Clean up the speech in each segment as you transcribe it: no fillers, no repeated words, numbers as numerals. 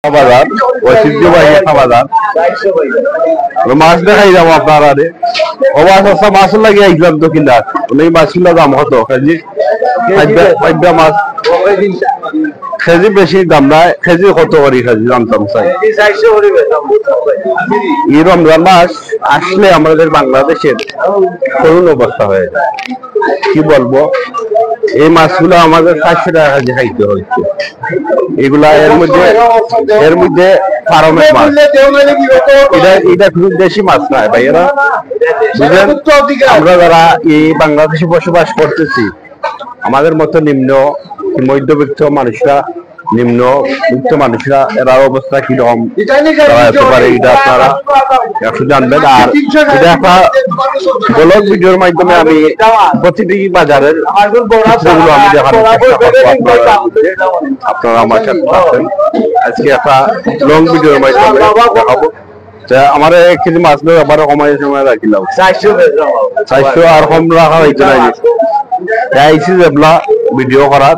বাজার ঐতিহ্যবাহী বাজার মাছ দেখাই যাবো আপনার আরে ও মাছ আসা মাছ লাগিয়ে আইলাম তো কিনা ওই মাছগুলো দাম কত কেজি মাছ কেজি বেশি দাম নাই কেজি কত করি কেজি জানতাম চাই এই রমজান মাস আসলে আমাদের বাংলাদেশের করুণ অবস্থা হয়ে যায় কি বলবো এই মাছগুলো আমাদের 400 টাকা কেজি খাইতে হচ্ছে এগুলা এর মধ্যে ফার্মের মাছ এটা খুব দেশি মাছ নয় ভাইয়েরা বুঝলেন আমরা যারা এই বাংলাদেশে বসবাস করতেছি আমাদের মতো নিম্ন মধ্যবিত্ত মানুষরা নিম্নবিত্ত মানুষরা এরা অবস্থা কিরকম হতে পারে এটা আপনারা একটু জানবেন। আর এটা একটা ব্লগ ভিডিওর মাধ্যমে আমি প্রতিটি বাজারের চিত্রগুলো আমি দেখানোর চেষ্টা করবো আপনারা আমার সাথে থাকবেন। আজকে একটা লং ভিডিওর মাধ্যমে দেখাবো। আমার 1 কেজি মাছ নেই আবার কমাই সময় রাখিলাম 400 আর কম রাখা হয়েছে না আইসি যেগুলা ভিডিও করার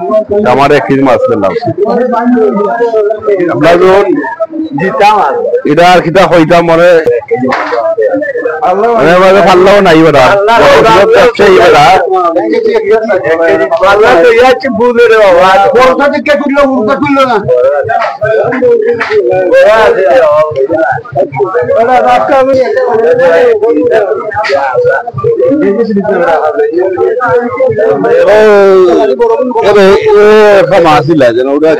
আমার 1 কেজি মাছ পেলাম আপনার এটা আর কিতা হইতাম মনে পারলেও নাই বেটা ব্যবসায়ী বেটা মাছ দিলা যেন ওটা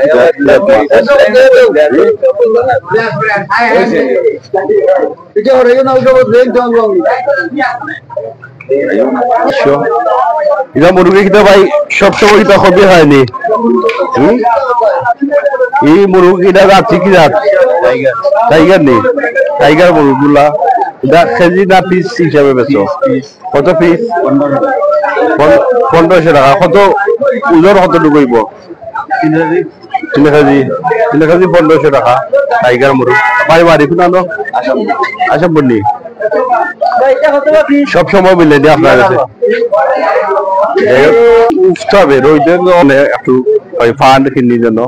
মুরগি কিনা ভাই সবসময় তো হবি হয়নি এই মুরগিটা যাচ্ছে কি যাত টাইগার নেই টাইগার মুরগুলা এটা কেজি না পিস হিসাবে বেচো কত পিস 1500 টাকা কত ওজন কত ঢুকইব 3 কেজি 1500 টাকা টাইগার মুরগ ভাই বাড়ি কোন আসাম বললি সব সময় মিলে নি আপনার কাছে উঠতে হবে রোদের একটু ফান্ড কিনি জন্য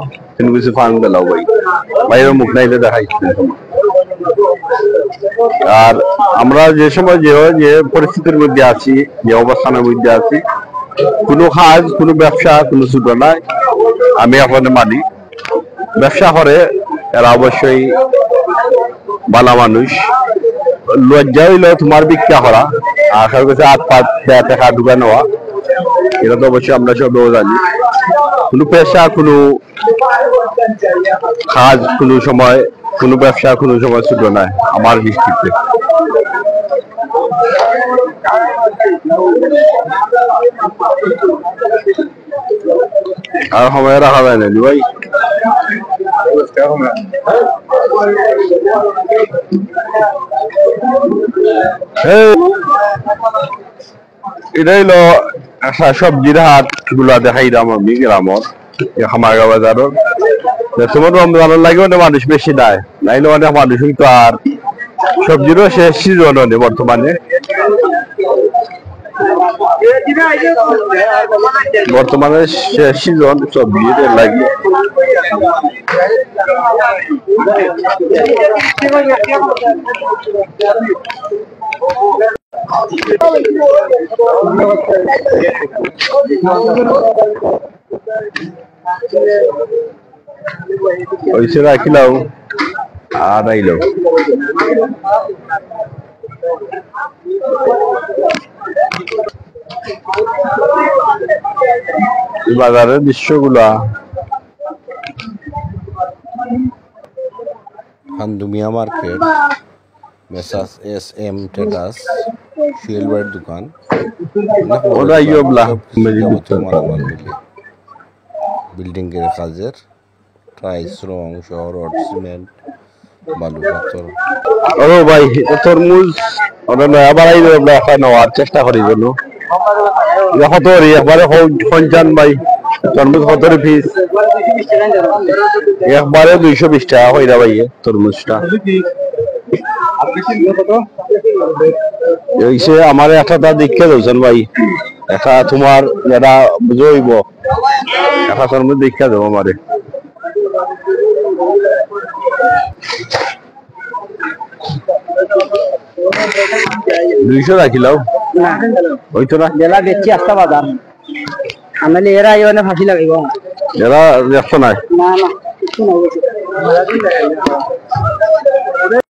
কিছু ফান্ড দিলাও ভাই বাইরের মুখ নাইলে দেখাই। আর আমরা যে সময় যে পরিস্থিতির মধ্যে আছি যে অবস্থানের মধ্যে আছি কোনো কাজ কোনো ব্যবসা কোনো ছোট নাই আমি আপনাদের মালিক ব্যবসা করে এরা অবশ্যই ভালো মানুষ লজ্জা হইল তোমার ভিক্ষা করা আর কারো কাছে হাত পা দেখা ঢুকা নেওয়া এটা তো অবশ্যই আমরা সব জানি কোনো পেশা কোনো কাজ কোনো সময় কোনো ব্যবসা কোনো সময় ছোট নাই আমার দৃষ্টিতে। আর সময় রাখা যায় না ভাই এটাই হলো সবজির হাট গুলা দেখাইলাম আমি গ্রামর খামারগাঁও বাজারের তোমার রমজানের লাগে অনেক মানুষ বেশি দেয় নাইলে অনেক মানুষ তো আর সবজিরও শেষ সিজন বর্তমানে শেষ সিজন সবজির লাগে ওইসে রাখিলাম আর আইলো বাজারের দৃশ্যগুলা হান্দুমিয়া মার্কেট মেসাস SM ট্রেডার্স শিলবাড়ির দোকান ওরা ইয়োবলা বিল্ডিং এর কাজের টাইলস রং সহ রড সিমেন্ট বালু পাথর ও ভাই তরমুজ ওরা নয়া বাড়াই নেওয়ার চেষ্টা করি জন্য কত একবারে পঞ্চান ভাই তরমুজ কত পিস একবারে 220 টাকা হইরা ভাই তরমুজটা আমার একটা দেখে দৌছেন ভাই একটা তোমার যেটা বুঝইব একটা তরমুজ দেখা দেবো আমারে দুইশো রাখিলাও ওই তো না জেলা বেচছি আস্তা বাজার আমি এরা আইনে ফাঁসি লাগাইব এরা ব্যস্ত নাই না না কিছু নাই